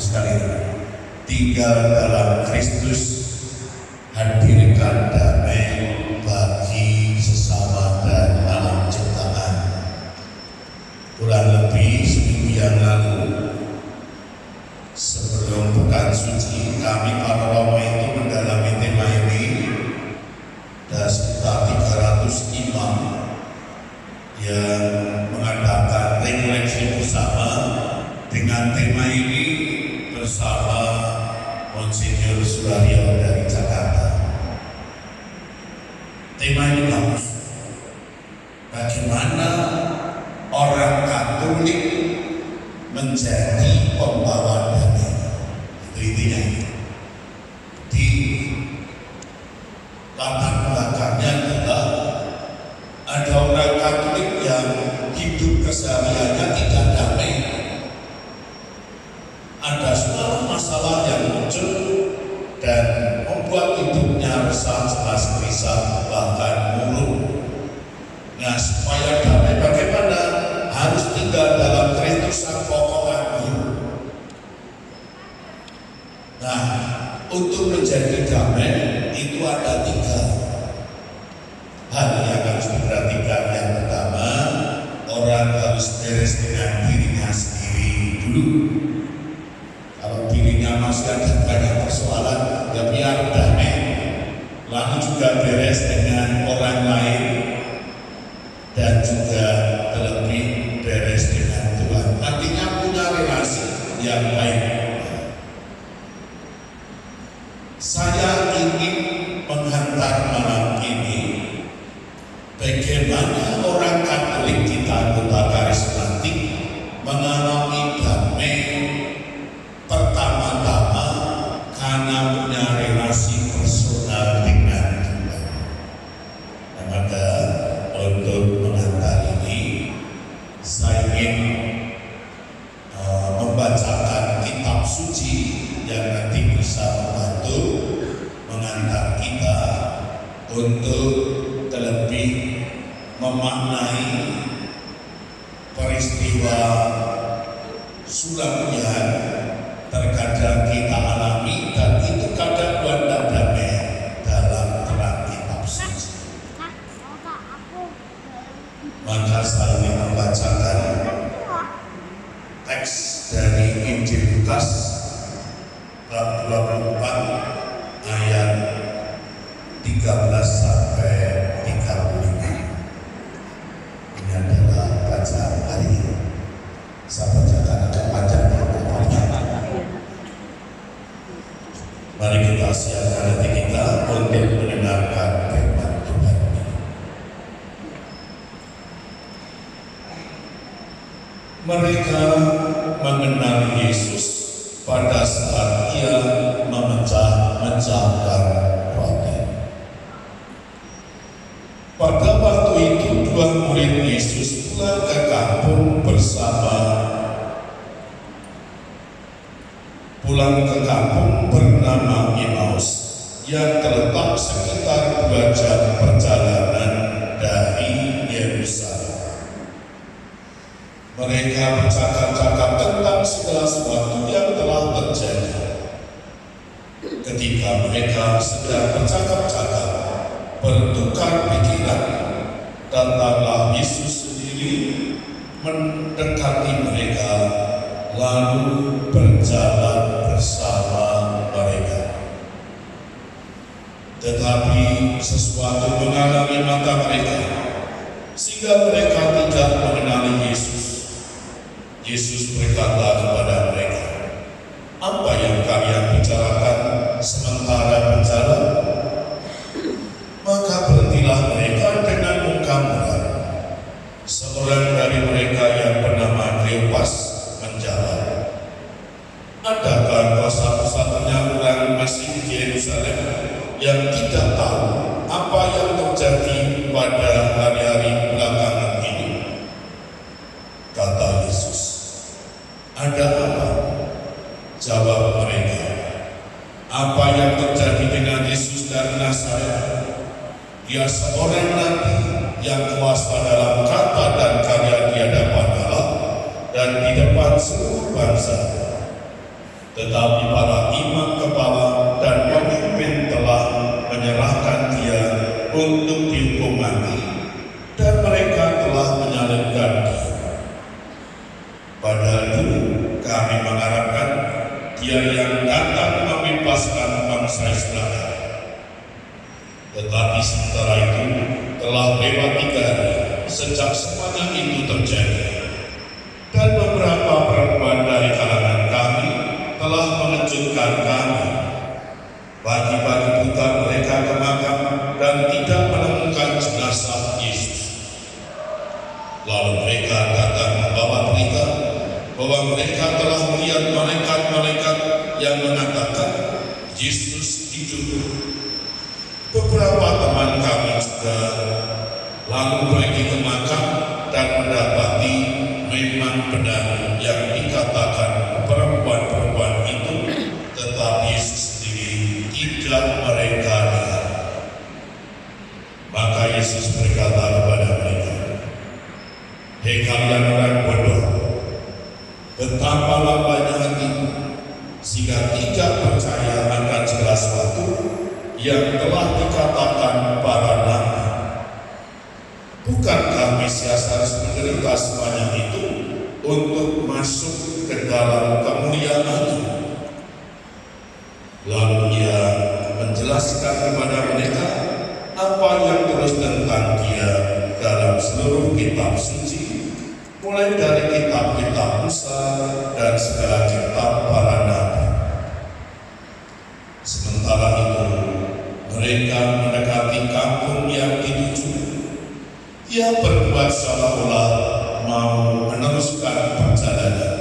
sekalian, tinggal dalam Kristus hadirkan damai bagi sesama dan alam ciptaan. Kurang lebih seminggu yang lalu, sebelum pekan suci, kami para Roma itu mendalami tema ini. Ada sekitar 300 imam yang mengadakan refleksi bersama dengan tema ini bersama Monsinyur Sularyo dari Jakarta. Tema ini bagus. Bagaimana orang Katolik menjadi pembawa damai. Itu intinya. Di latar belakangnya adalah ada orang Katolik yang hidup kesehariannya tidak damai. Ada suatu masalah yang muncul dan membuat hidupnya resah, cemas, gelisah, bahkan murung. Nah, supaya damai bagaimana? Harus tinggal dalam Kristus sang pokok guru. Nah, untuk menjadi damai itu ada 3 hal yang harus diperhatikan. Yang pertama, orang harus beres dengan dirinya sendiri dulu. Kalau dirinya masih ada banyak persoalan, ya biar damai. Lalu juga beres dengan orang lain dan juga terlebih beres dengan Tuhan. Artinya punya relasi yang baik. Saya ingin menghantar malam ini bagaimana orang Katolik kita anggota karismatik mengalami damai pertama-tama karena punya relasi personal dengan Tuhan. Nah, maka untuk mengantar ini saya ingin membacakan kitab suci yang nanti bisa membantu mengantar kita untuk terlebih memaknai peristiwa sulam yang terkadang kita alami dan itu kadang buat damai dalam terang kitab suci. Maka saya ingin membacakan teks dari Injil Lukas bab 24 ayat 13 sampai 35. Ini adalah bacaan hari ini. Saya bacakan agak panjang. Mari kita siapkan hati kita untuk mendengarkan firman Tuhan. Mereka mengenal Yesus pada saat Ia memecah-mecahkan roti. Pada waktu itu 2 murid Yesus pulang ke kampung bernama Emmaus yang terletak sekitar 2 jam perjalanan dari Yerusalem. Mereka bercakap-cakap tentang segala sesuatu yang telah terjadi. Ketika mereka sedang bercakap-cakap, bertukar pikiran, datanglah Yesus sendiri mendekati mereka, lalu berjalan bersama mereka. Tetapi sesuatu mengalami mata mereka, sehingga mereka tidak mengenali Yesus. Yesus berkata kepada mereka, "Apa yang kalian bicarakan sementara berjalan?" Maka berhentilah mereka dengan muka muram. Seorang dari mereka yang bernama Kleopas menjawab, "Adakah kau satu-satunya orang masih di Yerusalem yang tidak tahu apa yang terjadi pada hari-hari belakangan ini?" Kata Yesus, "Ada apa?" Jawab mereka, "Apa yang terjadi dengan Yesus dari Nazaret? Dia seorang nabi yang kuasa dalam kata dan karya di hadapan Allah dan di depan seluruh bangsa. Tetapi para imam kepala dan pemimpin telah menyerahkan dia untuk dihukum mati, dan mereka telah menyalibkan dia. Padahal dulu kami mengharapkan dia yang datang membebaskan bangsa Israel. Tetapi sementara itu telah lewat 3 hari sejak semuanya itu terjadi, dan beberapa perempuan dari kalangan kami telah mengejutkan kami. Pagi-pagi buta mereka ke makam dan tidak menemukan jenazah Yesus. Lalu mereka datang membawa berita bahwa mereka telah melihat malaikat-malaikat yang mengatakan Yesus hidup. Beberapa teman kami juga lalu pergi ke makam dan mendapati memang benar yang dikatakan perempuan-perempuan itu, tetapi Yesus sendiri tidak mereka lihat. Maka Yesus berkata kepada mereka, "Hei kalian orang bodoh, betapa lambatnya hati sehingga tidak percaya akan segala sesuatu yang telah dikatakan para nabi. Bukankah Mesias harus menderita semuanya itu untuk masuk ke dalam kemuliaan-Nya?" Lalu ia menjelaskan kepada mereka apa yang terus tentang dia dalam seluruh kitab suci, mulai dari kitab-kitab Musa dan segala kitab para nabi. Sementara itu mereka mendekati kampung yang dituju. Ia berbuat seolah-olah mau meneruskan perjalanan,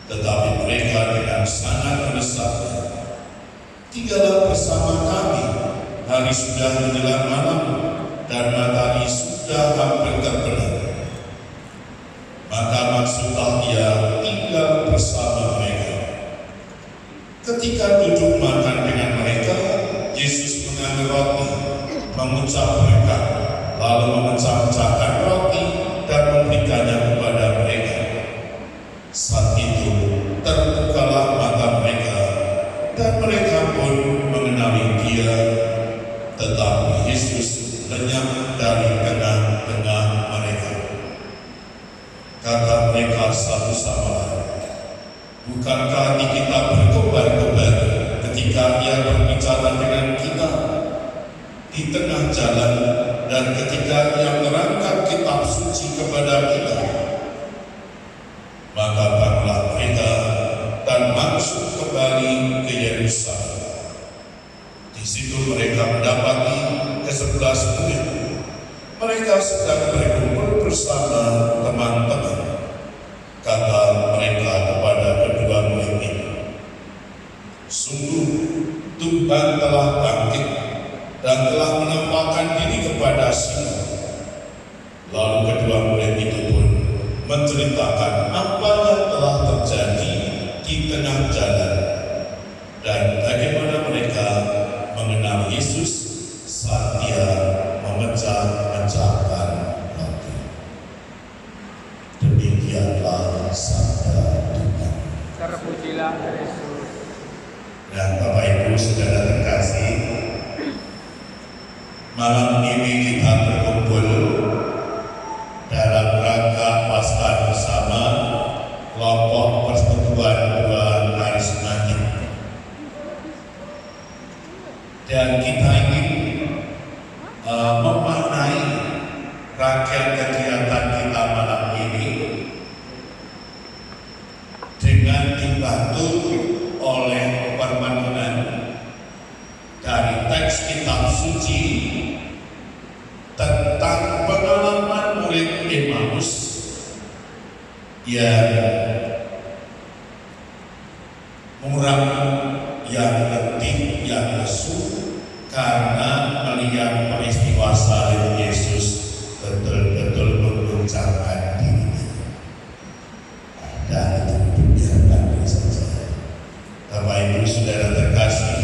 tetapi mereka dengan sangat mendesak, "Tinggallah bersama kami, hari sudah menjelang malam dan matahari sudah hampir terbenam." Maka maksudlah dia tinggal bersama mereka. Ketika duduk makan dengan mereka, Yesus mengambil roti, mengucap berkat, lalu memecah-mecahkan roti dan memberikannya kepada mereka. Saat itu terbukalah mata mereka dan mereka pun mengenali dia, tetapi Yesus lenyap dari tengah-tengah mereka. Kata mereka satu sama lain, "Bukankah hati kita berkobar-kobar ketika ia berbicara dengan kita di tengah jalan dan ketika ia merangkap kitab suci kepada kita?" Maka bangunlah mereka dan masuk kembali ke Yerusalem. Di situ mereka mendapati ke-11 murid. Mereka sedang berkumpul bersama teman-teman. Kata mereka kepada kedua murid itu, "Sungguh Tuhan telah bangkit dan telah menampakkan diri kepada Simon." Lalu kedua murid itu pun menceritakan apa yang telah terjadi di tengah jalan dan bagaimana mereka mengenal Yesus saat dia memecah-mecahkan roti. Demikianlah sabda Tuhan. Terpujilah Yesus. Dan Bapak Ibu saudara terkasih, malam ini kita berkumpul dalam rangka Paskah bersama kelompok persekutuan dua karismatik. Dan kita ingin memaknai rangkaian kegiatan kita malam ini dengan dibantu oleh permenuhan dari teks kitab suci tentang pengalaman murid Emmaus yang muram, yang letih, yang lesu karena melihat peristiwa salib Yesus betul-betul mengucapkan dirinya. Dan itu dibiarkan saja. Bapak Ibu saudara terkasih,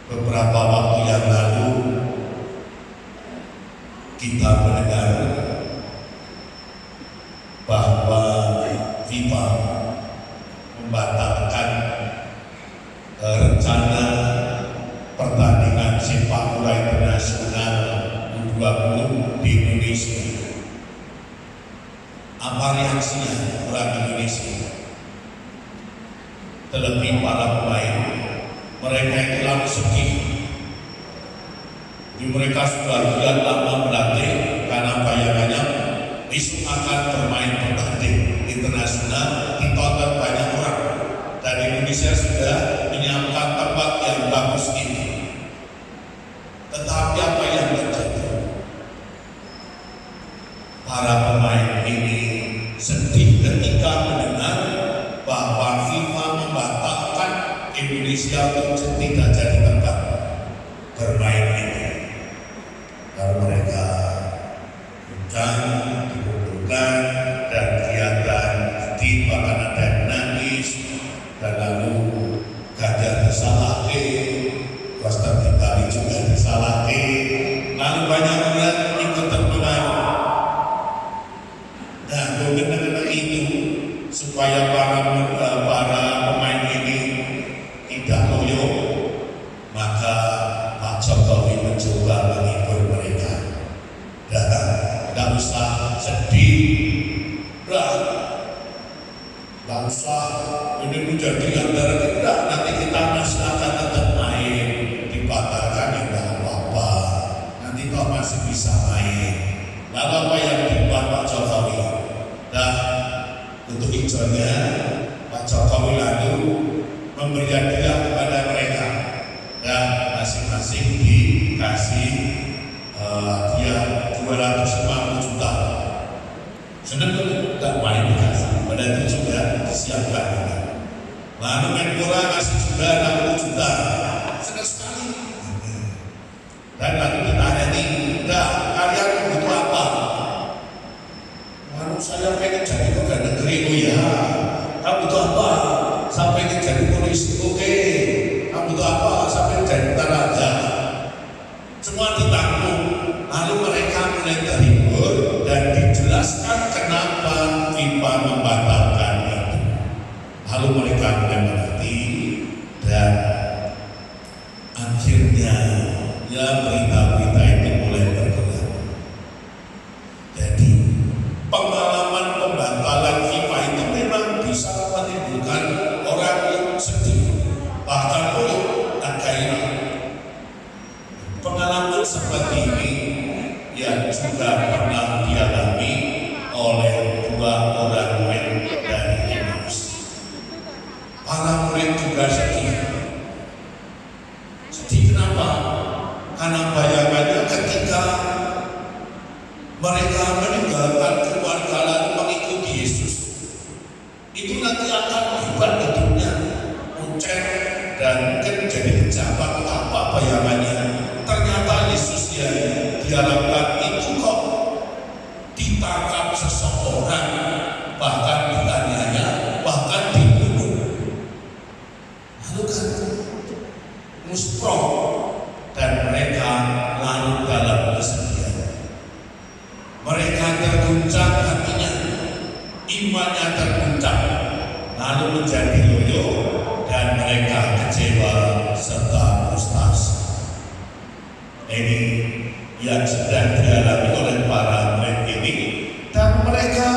beberapa waktu yang lalu kita mendengar bahwa FIFA membatalkan rencana pertandingan sepak bola internasional U20 di Indonesia. Apa reaksinya orang Indonesia? Terlebih para pemain, mereka itu langsung sedih. Mereka sudah bulan lama berlatih karena bayangannya besok akan bermain pertandingan internasional ditonton banyak orang. Dan Indonesia sudah menyiapkan tempat yang bagus ini. Tetapi apa yang terjadi? Para pemain ini sedih ketika mendengar bahwa FIFA membatalkan Indonesia untuk tidak jadi tempat bermain ini. Lalu mereka dikumpulkan dan kelihatan sedih, bahkan ada yang nangis, dan lalu Ganjar disalahke, Koster di Bali juga disalahke, lalu banyak orang ikut terpengaruh. Nah, benar-benar itu supaya para pemain ini tidak loyo, maka Pak Jokowi mencoba menghibur mereka. Tidak usah sedih, tidak usah ini menjadi antara kita. Nanti kita masih akan tetap main, dibatalkan ya tidak apa-apa. Nanti kau masih bisa main. Lalu apa yang dibuat Pak Jokowi? Nah, untuk ijonnya Pak Jokowi lalu memberi hadiah kepada mereka. Dan masing-masing dikasih hadiah 250 juta. Senang tuh, tak main dikasih. Pada itu juga disiapkan. Lalu Menpora kasih juga 60 juta. Senang sekali. Dan lalu ditanya nih, kalian butuh apa? Lalu saya pengen jadi pegawai negeri. Oh ya, kamu butuh apa? Saya pengen jadi polisi. Oke. Kamu butuh apa? Saya pengen jadi tentara. Semua ditanggung. Lalu mereka mulai terhibur dan dijelaskan kenapa FIFA membatalkan itu. Lalu mereka mulai mengerti dan akhirnya ya berita-berita itu mulai bergerak. Jadi pengalaman pembatalan FIFA itu memang bisa menimbulkan orang yang sedih, bahkan dan gairah. Pengalaman seperti ini yang juga pernah dialami oleh dua orang murid dari Indonesia. Para murid juga sedih. Sedih kenapa? Karena bayangannya ketika mereka meninggalkan keluarga lalu mengikuti Yesus, itu nanti akan hebat hidupnya, ucap dan mungkin menjadi pejabat atau apa bayangannya. Ternyata Yesus yang diharapkan itu kok ditangkap seseorang, bahkan ditanyanya, bahkan dibunuh. Lalu kan muspro dan mereka larut dalam kesedihan. Mereka terguncang hatinya, imannya terguncang, lalu menjadi loyo dan mereka kecewa serta frustasi. Ini yang sedang dialami oleh para murid ini, dan mereka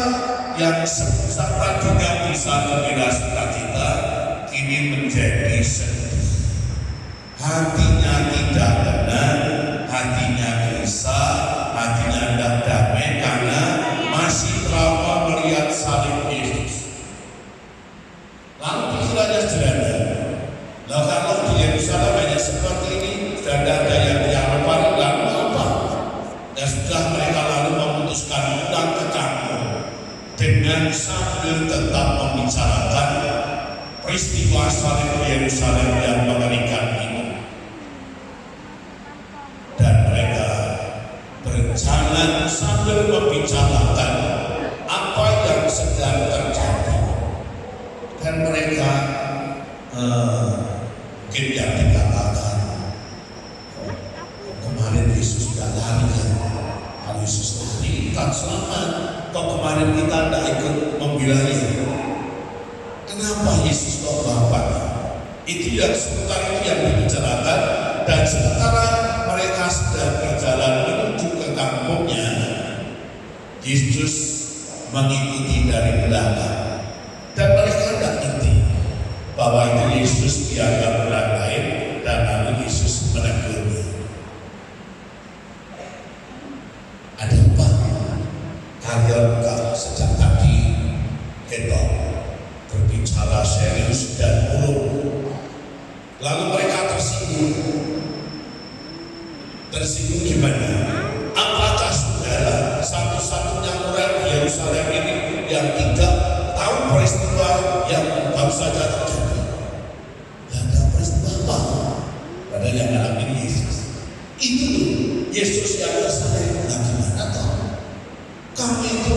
yang tadinya bisa gembira sukacita kini menjadi sedih. Hatinya tidak tenang, hatinya gelisah, hatinya tidak damai karena masih trauma melihat salib Yesus. Lalu pikirannya sederhana, nah kalau di Yerusalem hanya seperti ini dan ada yang diharapkan, lalu apa? Dan sudah mereka lalu memutuskan pulang ke kampung dengan sambil tetap membicarakan peristiwa salib Yerusalem yang mengerikan ini. Dan mereka berjalan sambil membicarakan apa yang sedang terjadi. Dan mereka mungkin yang dikatakan, kemarin Yesus sudah lari kan? Kalau Yesus lari tak selamat, kok kemarin kita tidak ikut membelanya? Itu yang sementara itu yang dibicarakan, dan sementara mereka sedang berjalan menuju ke kampungnya, Yesus mengikuti dari belakang, dan mereka tidak ngerti bahwa itu Yesus dianggap orang lain, dan lalu Yesus menegurnya. Ada apa? Kalian kalau sejak tadi ketok berbicara serius dan murung, lalu mereka tersinggung gimana? Apakah saudara satu-satunya orang di Yerusalem ini yang tidak tahu peristiwa yang baru saja terjadi? Yang ada peristiwa apa? Padahal yang alami Yesus. Itu Yesus yang Yerusalem. Nah gimana toh? Kami itu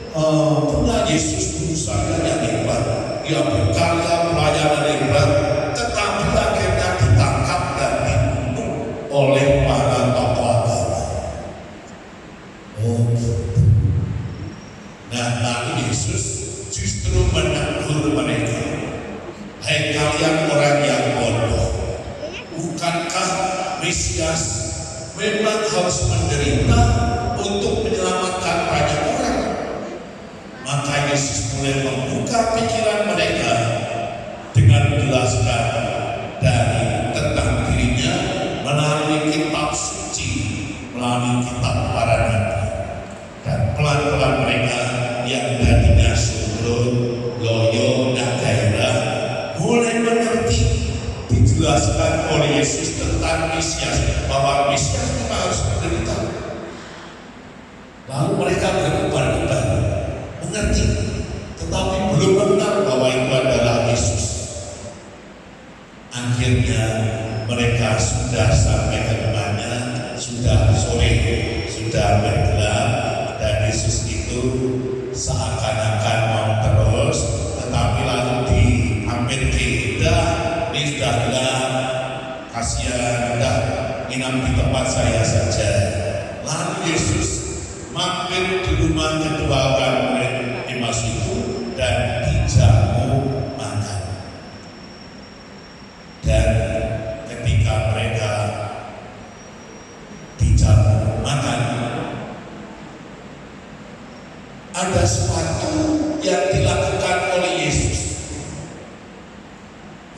punya Yesus dulu saya yang hebat, yang berkarya pelayanan hebat, tetapi akhirnya ditangkap dan dibunuh oleh para tokoh agama. Nah, lalu Yesus justru menegur mereka. Hai kalian orang yang bodoh, bukankah Mesias memang harus menderita untuk menyelamatkan banyak orang? Maka Yesus mulai membuka pikiran mereka dengan menjelaskan dari tentang dirinya melalui kitab suci, melalui kitab para nabi, dan pelan-pelan mereka yang tadinya surut, loyo, dan daerah mulai mengerti, dijelaskan oleh Yesus tentang Mesias, bahwa Mesias itu harus menderita. Lalu mereka berkobar-kobar, mengerti, tetapi belum mengenal bahwa itu adalah Yesus. Akhirnya mereka sudah sampai ke rumahnya, sudah sore, sudah bergelap, dan Yesus itu seakan-akan mau terus, tetapi lalu diambil tidak, ini sudah gelap, kasihan, udah nginap di tempat saya saja. Lalu Yesus mampir di rumah kedua orang murid Emmaus itu dan dijamu makan. Dan ketika mereka dijamu makan, ada sesuatu yang dilakukan oleh Yesus.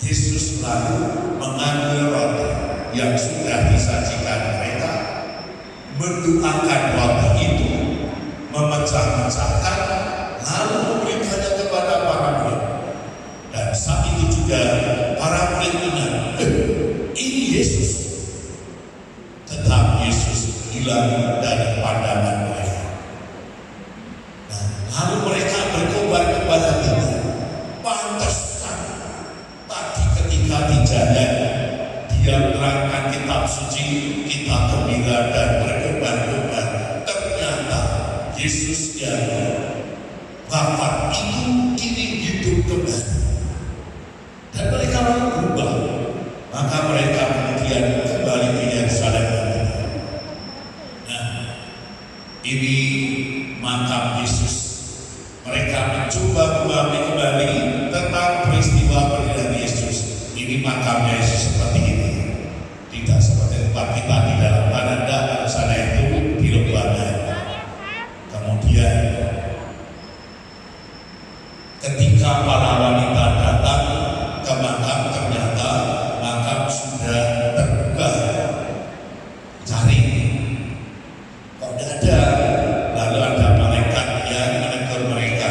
Yesus lalu mengambil roti yang sudah disajikan mereka, mendoakan roti itu, memecah-mecahkan, lalu memberikannya kepada para murid. Dan saat itu juga para murid ingat, ini Yesus. Tetap Yesus hilang dari pandangan mereka. Nah, lalu mereka berkobar-kobar lagi. Pantesan tadi ketika di jalan dia menerangkan kitab suci, kita gembira dan berkobar-kobar. Ternyata Yesus yang wafat itu kini hidup kembali. Dan mereka lalu berubah. Maka mereka kemudian kembali ke Yerusalem. Nah, ini makam Yesus. Mereka mencoba memahami kembali tentang peristiwa penderitaan Yesus. Ini makamnya Yesus seperti ini. Tidak seperti tempat kita di dalam Kanada, kalau sana itu di Lebanon. Kemudian ketika para wanita datang ke makam, ternyata makam sudah terbuka. Cari, kok tidak ada? Lalu ada malaikat yang menegur mereka.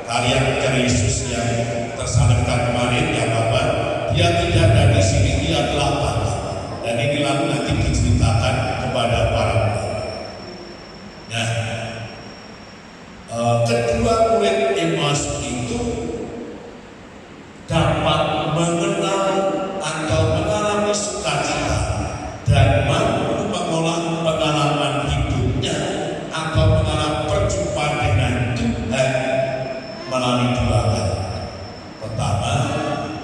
Kalian ke Yesus yang tersalibkan kemarin, yang apa? Dia tidak ada di sini, dia telah bangkit. Dan ini lalu nanti diceritakan kepada para murid. Nah, kedua murid Emmaus itu dapat mengenal atau mengalami sukacita dan mampu mengolah pengalaman hidupnya atau mengalami perjumpaan dengan Tuhan melalui dua hal. Pertama,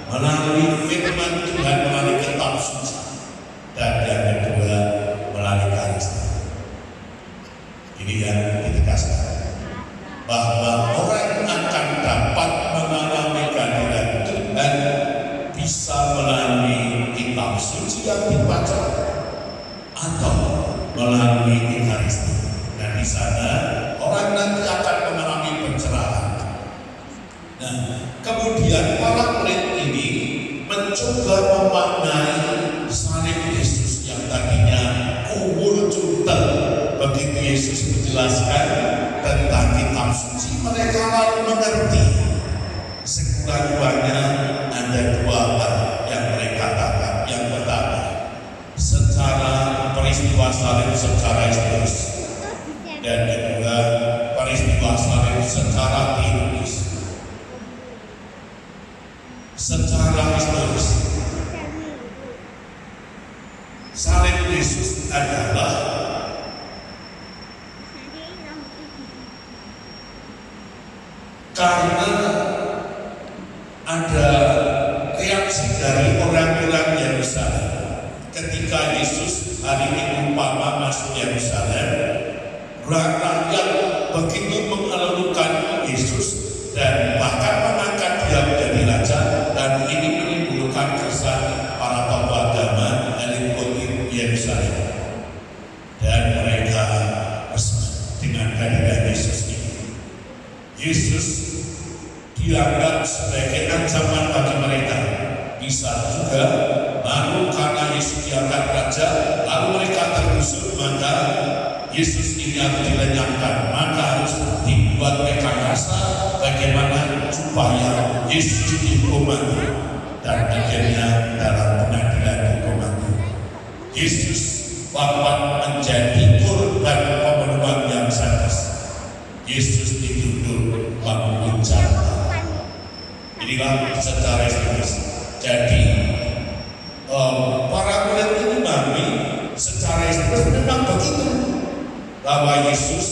melalui firman Tuhan melalui kitab suci, dan yang kedua melalui karisma. Ini yang ditegaskan, bahwa orang akan dapat mengalami kehadiran Tuhan, bisa mereka lalu mengerti. Sekurang-kurangnya ada dua hal yang mereka katakan. Yang pertama, secara peristiwa salib secara historis, dan kedua, peristiwa salib secara teologis. Secara historis, salib Yesus adalah karena ada reaksi dari orang-orang Yerusalem ketika Yesus hari ini umpama masuk Yerusalem. Rakyat begitu mengelulukan Yesus dan bahkan mengangkat dia menjadi raja, dan ini menimbulkan keresahan para tokoh agama elit politik Yerusalem, dan mereka resah dengan kehadiran Yesus ini. Yesus dianggap sebagai ancaman bagi mereka. Bisa juga lalu karena Yesus diangkat raja, lalu mereka tergusur, maka Yesus ini harus dilenyapkan, maka harus dibuat rekayasa bagaimana supaya Yesus dihukum mati, dan akhirnya dalam pengadilan hukum mati Yesus wafat menjadi korban pembunuhan yang sadis. Yesus dituduh membunuh janda. Inilah secara historis. Jadi para murid ini memahami secara historis memang begitu, bahwa Yesus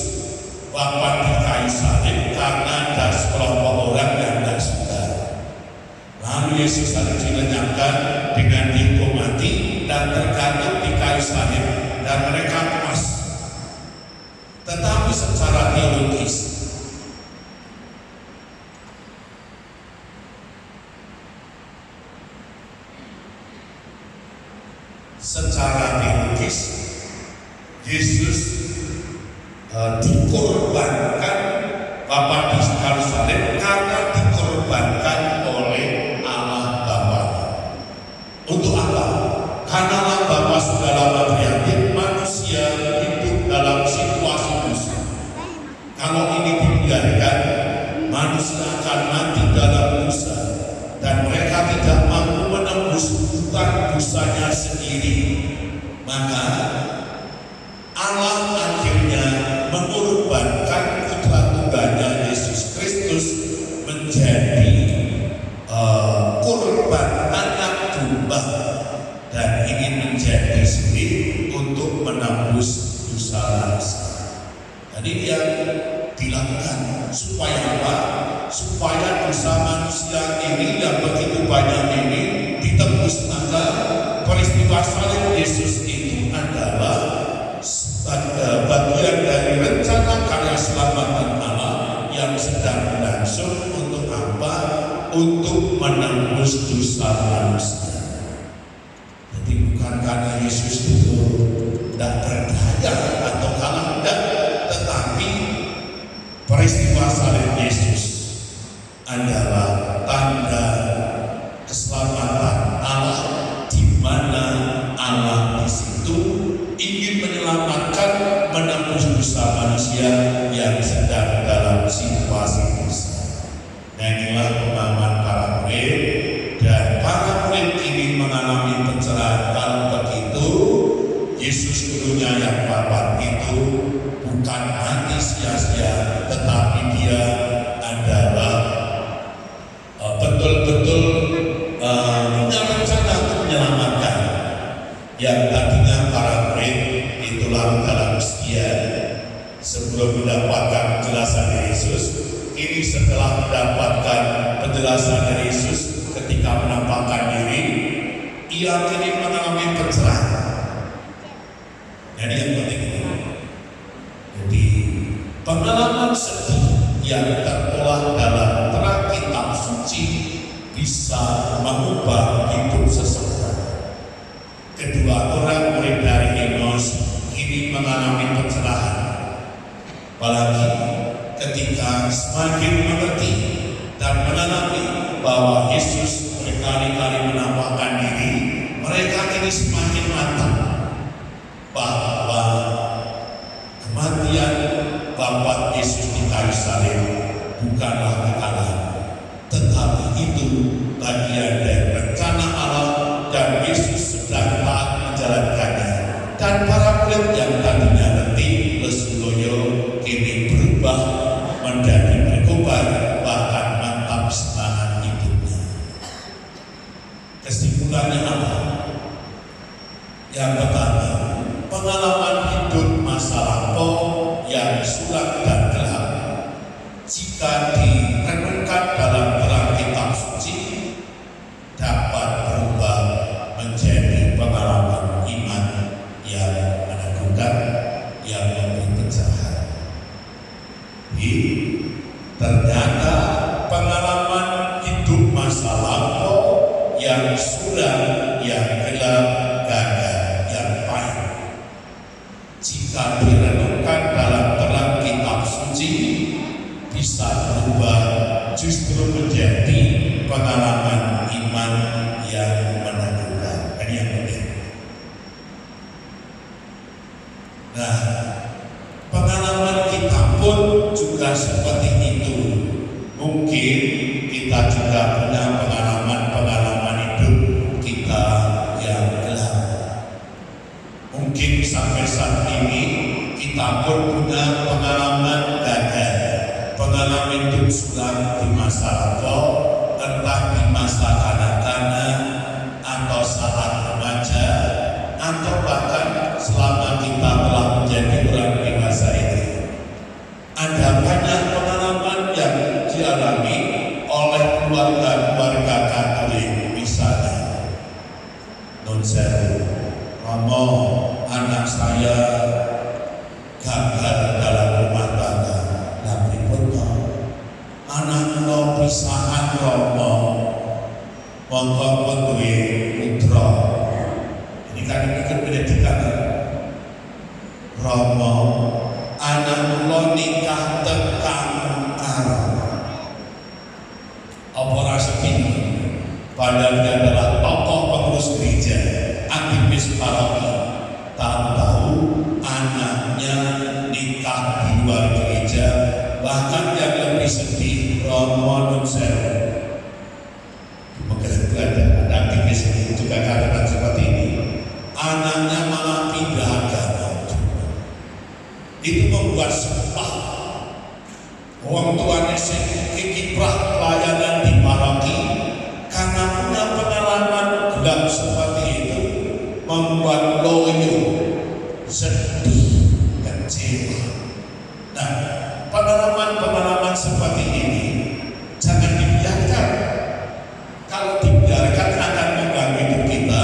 wafat di kayu salib karena ada sekelompok orang yang tidak suka. Lalu Yesus harus dilenyapkan dengan dihukum mati dan tergantung di kayu salib, dan mereka puas. Tetapi secara teologis, Yesus dikorbankan Bapa di kayu salib karena dikorbankan oleh Allah Bapa. Untuk apa? Karena Allah Bapa sudah lama prihatin manusia hidup dalam situasi dosa. Kalau ini dibiarkan, manusia akan mati dalam dosa, dan mereka tidak mampu menembus hutang dosanya sendiri. Maka Allah akhirnya mengorbankan putra tunggalnya Yesus Kristus menjadi korban anak domba, dan ingin menjadi sendiri untuk menembus dosa manusia. Jadi yang dilakukan supaya apa? Supaya dosa manusia ini yang begitu banyak ini ditebus. Maka peristiwa salib Yesus itu adalah bagian dari rencana karya selamatan Allah yang sedang berlangsung. Untuk apa? Untuk menembus dosa manusia. Jadi bukan karena Yesus itu tidak berdaya atau kalah, tidak, tetapi peristiwa salib Yesus adalah tanda keselamatan Allah, di mana Allah di situ ingin menyelamatkan, menembus dosa manusia yang sedang dalam situasi dosa. Nah, inilah pemahaman para murid, dan para murid ini mengalami pencerahan. Kalau begitu, Yesus gurunya yang wafat itu bukan mati sia-sia, tetapi dia adalah betul-betul punya rencana untuk menyelamatkan. Yang tadinya para murid itu lalu dalam kesedihan sebelum mendapatkan penjelasan dari Yesus. Ini setelah mendapatkan penjelasan dari Yesus, ketika menampakkan diri, ia kini mengalami pencerahan. Jadi yang penting ini, jadi pengalaman sedih yang terolah dalam terang kitab suci bisa mengubah hidup seseorang. Kedua orang murid dari Emmaus kini mengalami pencerahan, apalagi ketika semakin mengerti dan mengalami bahwa Yesus berkali-kali menampakkan diri, mereka kini semakin mantap bahwa kematian wafat Yesus di kayu salib bukanlah kekalahan, tetapi itu bagian dari rencana Allah dan Yesus sedang taat menjalankannya. Dan para murid yang tadinya letih lesu loyo kini berubah menjadi berkobar, bahkan mantap semangat hidupnya. Kesimpulannya apa? Yang pertama, pengalaman hidup masa lampau yang suram dan gelap, jika direnungkan dalam terang kitab suci, dapat berubah menjadi pengalaman iman yang menegurkan, yang memberi pencerahan. Ternyata pengalaman hidup masa lampau yang suram, yang gelap, gagal, yang pahit, jika direnungkan dalam terang kitab suci, bisa berubah justru menjadi pengalaman iman yang menegurkan. Ini yang penting. Nah, pengalaman kita pun juga seperti itu. Mungkin kita juga punya pengalaman hidup kita yang gelap. Mungkin sampai saat ini kita pun punya pengalaman gagal, pengalaman hidup suram di masa lampau, entah di masa kanak-kanak atau saat remaja, atau bahkan selama kita telah menjadi orang dewasa ini. Ada banyak pengalaman yang dialami oleh keluarga-keluarga Katolik, misalnya non-sewu, Romo, anak saya gagal dalam rumah tangga, tapi betul anak lo pisahan Romo, monggo duwe putra. Ini kan ikut pendidikan. Romo, anak lo nikah tekan arah. Apa rasanya? Padahal dia adalah tokoh pengurus gereja, aktivis paroki. Tahu-tahu anaknya nikah di luar gereja, bahkan yang lebih sedih, Romo non-sewu. Mungkin ada aktivis juga katakan seperti ini. Anaknya malah pindah agama. Itu membuat sumpah. Orang tuanya kiprah pelayanan di paroki, karena punya pengalaman gelap seperti itu, membuat loyo, sedih, kecewa. Nah, pengalaman seperti ini jangan dibiarkan. Kalau dibiarkan akan mengganggu hidup kita,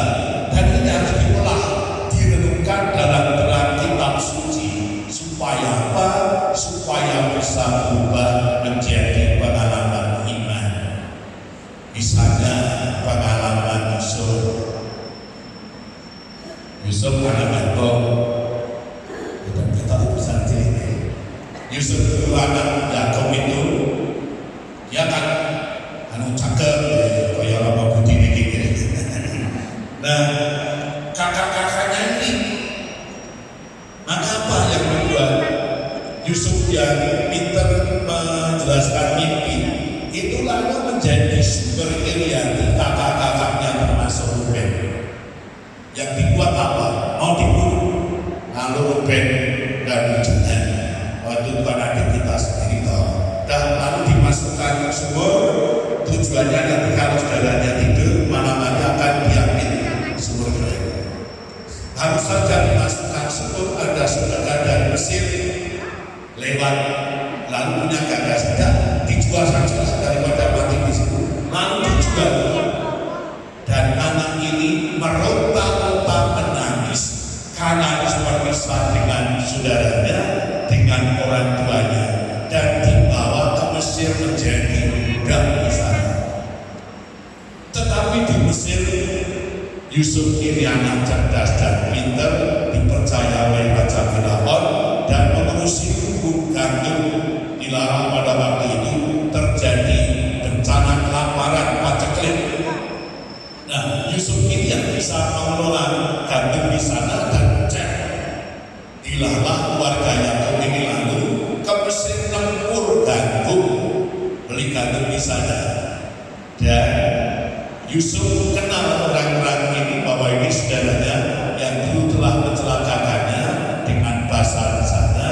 dan ini harus diolah, direnungkan dalam terang kitab suci, supaya apa? Supaya bisa berubah menjadi pengalaman iman. Misalnya pengalaman Yusuf anak Yakob, bukan kita itu saja. Yusuf itu anak Yakob itu, dia kan cakep, kayak orang putih ini. Nah, kakak-kakaknya ini, maka apa yang membuat Yusuf yang pintar menjelaskan mimpi itu lalu menjadi sumber irian di kakak-kakaknya termasuk Ruben. Yang dibuat apa? Mau dibunuh. Lalu Ruben dan Judah, waktu itu kan adik kita sendiri tahu. Dan lalu dimasukkan sumur. Tujuannya nanti kalau saudaranya tidur, malam-malam akan diambil sumur itu. Harus saja dimasukkan sumur, ada saudara dari Mesir lewat, lalu punya gagas tidak dijual saja daripada mati di situ. Lalu dijual, dan anak ini meronta-ronta menangis karena harus berpisah dengan saudaranya, dengan orang tuanya, dan dibawa ke Mesir menjadi budak di sana. Tetapi di Mesir, Yusuf ini anak cerdas dan pintar, dipercaya oleh Raja Firaun dan mengurusi lumbung gandum. Dilarang pada waktu itu, terjadi bencana kelaparan, paceklik. Nah, Yusuf ini yang bisa mengelola gandum di sana dan cek. Dilarang keluarga Yakob ini lalu ke Mesir nempur gandum gantung di sana. Dan Yusuf kenal orang-orang ini bahwa ini saudaranya yang dulu telah mencelakakannya dengan basar sana,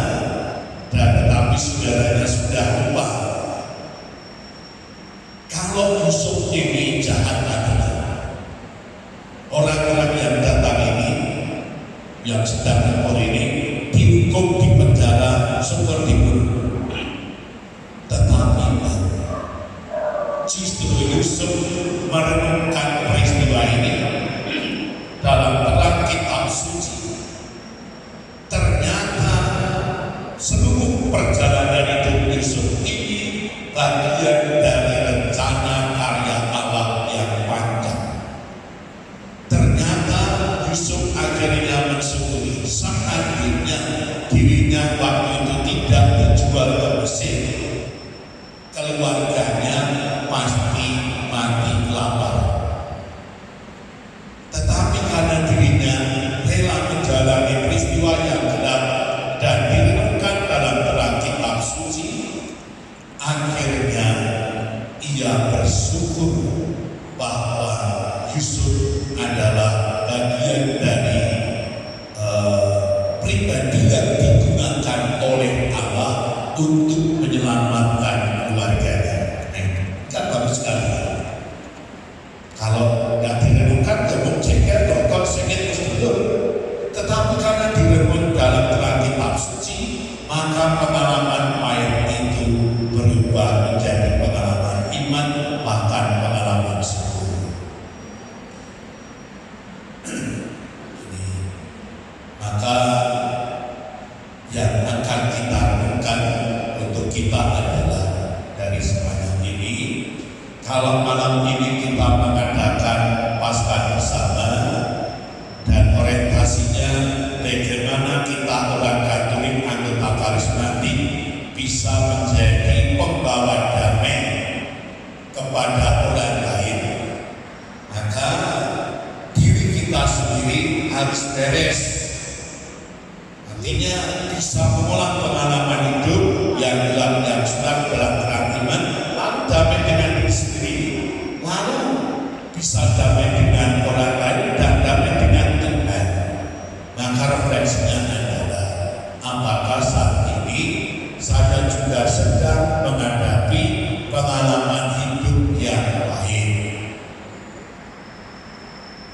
dan tetapi saudaranya sudah lupa kalau Yusuf ini jahat adalah orang-orang yang datang ini, yang sedang impor ini dihukum di penjara seumur hidup. Tetapi justru Yusuf merenungkan peristiwa ini dalam terang kitab suci. Ternyata seluruh perjalanan hidup Yusuf ini bagian dari rencana karya Allah yang panjang. Ternyata Yusuf akhirnya mensyukuri seandainya dirinya waktu itu tidak dijual ke Mesir, keluarganya pasti mati kelaparan. Tetapi karena dirinya rela menjalani peristiwa yang gelap dan direnungkan dalam terang kitab suci, akhirnya ia bersyukur bahwa Yusuf adalah bagian dari pribadi yang digunakan oleh Allah untuk menyelamatkan keluarganya. Kan bagus sekali. Kalau nggak direnungkan, jemput jengkel, dokter, sengit, musdulur. Tetapi karena direnung dalam terang kitab suci, maka pengalaman pahit itu berubah menjadi pengalaman iman, bahkan pengalaman syukur. Maka yang akan kita renungkan untuk kita adalah dari semuanya ini, kalau malam ini kita mengadakan Paskah bersama dan orientasinya bagaimana kita orang Katolik anggota karismatik bisa menjadi pembawa damai kepada orang lain, maka diri kita sendiri harus beres. Artinya bisa mengolah pengalaman hidup yang gelap dan suram dalam terang iman, lalu damai dengan diri sendiri, lalu bisa damai dengan orang lain dan damai dengan Tuhan. Maka refleksinya adalah apakah saat ini saya juga sedang menghadapi pengalaman hidup yang pahit.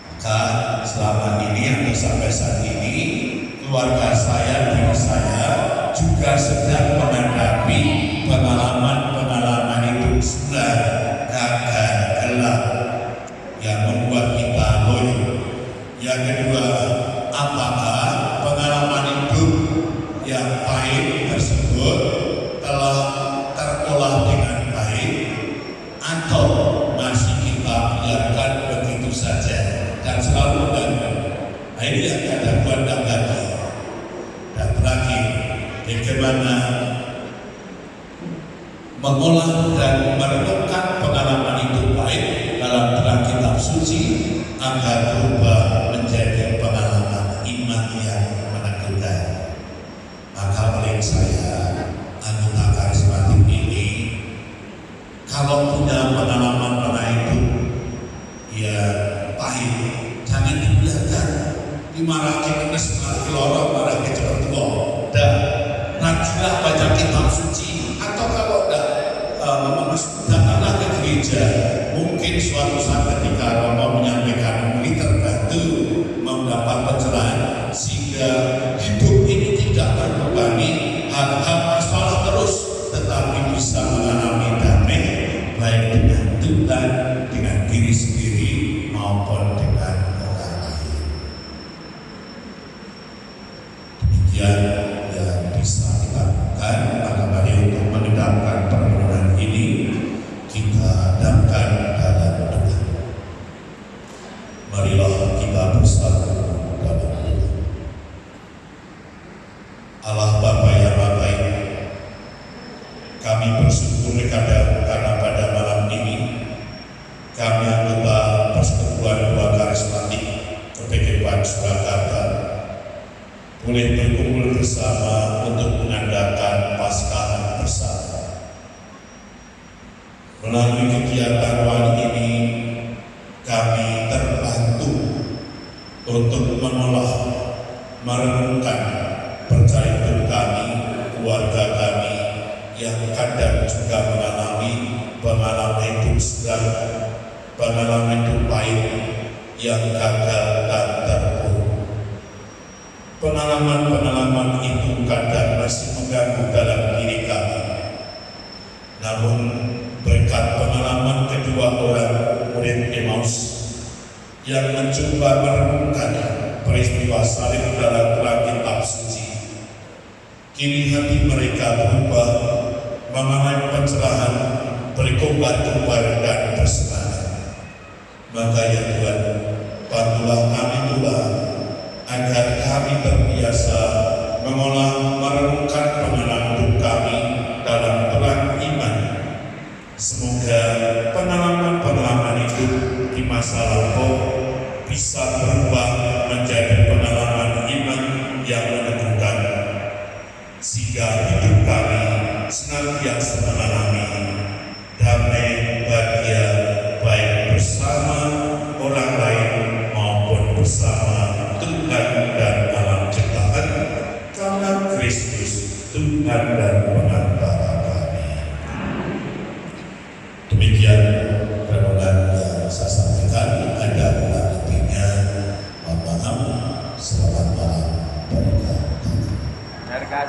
Maka selama ini atau sampai saat ini keluarga saya, diri saya juga sedang menghadapi pengalaman-pengalaman hidup suram, gagal, gelap yang membuat kita loyo. Yang kedua, apakah pengalaman hidup yang pahit tersebut telah terolah dengan baik atau masih kita biarkan begitu saja dan selalu gagal? Nah, ini yang ada buat lagi. Dan terakhir, bagaimana mengolah dan merenungkan pengalaman hidup baik dalam terang kitab suci agar berubah menjadi pengalaman iman yang menakjubkan. Maka oleh saya, anggota karismatik ini, kalau punya pengalaman pernah hidup ya pahit, jangan dibiarkan. Dimarahin ke sekolah lorong, marah ke cepat tua. Dan rajinlah baca kitab suci, atau kalau datanglah ke gereja. Mungkin suatu saat ketika Romo menyampaikan ini terbantu mendapat pencerahan, sehingga hidup ini tidak terbebani hal-hal masalah terus, tetapi bisa mengalami damai baik dengan Tuhan, dengan diri sendiri maupun dengan orang lain. Demikian yang bisa kita lakukan. Maka mari untuk menegakkan permohonan ini kita hadapkan dalam doa. Marilah kita bersatu dalam doa. Allah Bapa yang Maha Baik, kami bersyukur karena pada malam ini kami anggota Persekutuan Dua Karismatik KPKP Surakarta boleh berkumpul bersama untuk mengadakan Paskah bersama. Melalui kegiatan wali ini, kami terbantu untuk mengolah, merenungkan percaya hidup kami, keluarga kami yang kadang juga mengalami pengalaman hidup suram, pengalaman hidup pahit yang gagal dan terpuruk. Pengalaman-pengalaman itu kadang masih mengganggu dalam diri kami. Namun berkat pengalaman kedua orang murid Emmaus yang mencoba merenungkan peristiwa salib dalam Alkitab suci, kini hati mereka berubah mengalami pencerahan, berkobar-kobar dan bersemangat. Maka ya Tuhan, bantulah kami pula agar kami terbiasa mengolah, merenungkan pengalaman hidup kami dalam terang iman. Semoga pengalaman-pengalaman itu di masa lampau bisa berubah menjadi pengalaman iman yang meneguhkan, sehingga hidup kami senantiasa mengalami damai, bahagia, baik bersama orang lain maupun bersama Tuhan dan alam ciptaan, karena Kristus Tuhan dan pengantara kami. Demikian renungan yang saya sampaikan. Ada kurang lebihnya, mohon maaf. Selamat malam. Berkah. Berkah